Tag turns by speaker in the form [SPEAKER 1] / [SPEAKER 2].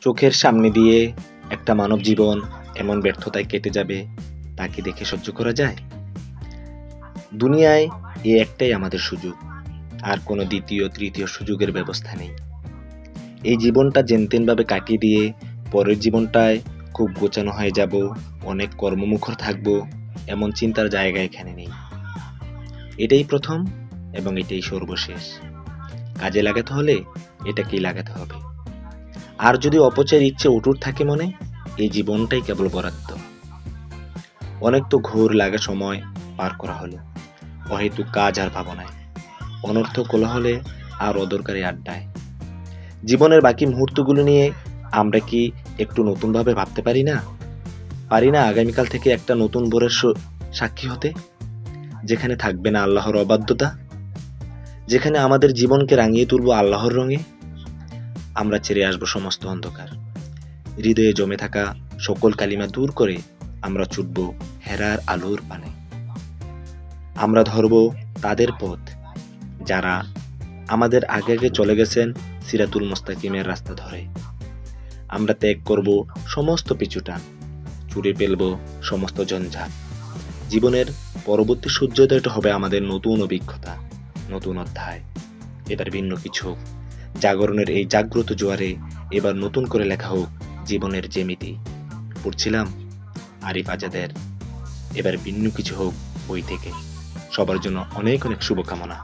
[SPEAKER 1] চোখের সামনে দিয়ে একটা মানব জীবন এমন ব্যর্থতায় কেটে যাবে, তা কি দেখে সহ্য করা যায়? দুনিয়ায় এই একটাই আমাদের সুযোগ, আর কোনো দ্বিতীয় তৃতীয় সুযোগের ব্যবস্থা নেই। এই জীবনটা যেনতেনভাবে কাটিয়ে দিয়ে পরের জীবনটায় খুব গোছানো হয়ে যাব, অনেক কর্মমুখর থাকবো, এমন চিন্তার জায়গা এখানে নেই। এটাই প্রথম এবং এটাই সর্বশেষ। কাজে লাগাতে হলে এটাকেই লাগাতে হবে। আর যদি অপচয়ের ইচ্ছে অটুট থাকে মনে, এই জীবনটাই কেবল বরাদ্দ। অনেক তো ঘোর লাগা সময় পার করা হলো অহেতুক কাজ আর ভাবনায়, অনর্থক কোলাহলে আর অদরকারি আড্ডায়। জীবনের বাকি মুহূর্তগুলো নিয়ে আমরা কি একটু নতুনভাবে ভাবতে পারি না? আগামীকাল থেকে একটা নতুন ভোরের সাক্ষী হতে, যেখানে থাকবে না আল্লাহর অবাধ্যতা, যেখানে আমাদের জীবনকে রাঙিয়ে তুলব আল্লাহর রঙে। আমরা ছেড়ে আসবো সমস্ত অন্ধকার, হৃদয়ে জমে থাকা সকল কালিমা দূর করে আমরা ছুটব হেরার আলোর পানে। আমরা ধরব তাদের পথ যারা আমাদের আগে আগে চলে গেছেন সিরাতুল মুস্তাকিমের রাস্তা ধরে। আমরা ত্যাগ করব সমস্ত পিছুটান, ছুঁড়ে ফেলব সমস্ত জঞ্জাট। জীবনের পরবর্তী সূর্যোদয়টা হবে আমাদের নতুন অভিজ্ঞতা, নতুন অধ্যায়। এবার ভিন্ন কিছু হোক, জাগরণের এই জাগ্রত জোয়ারে এবার নতুন করে লেখা হোক জীবনের জ্যামিতি। পড়ছিলাম আরিফ আজাদের এবার ভিন্ন কিছু হোক বই থেকে। সবার জন্য অনেক অনেক শুভকামনা।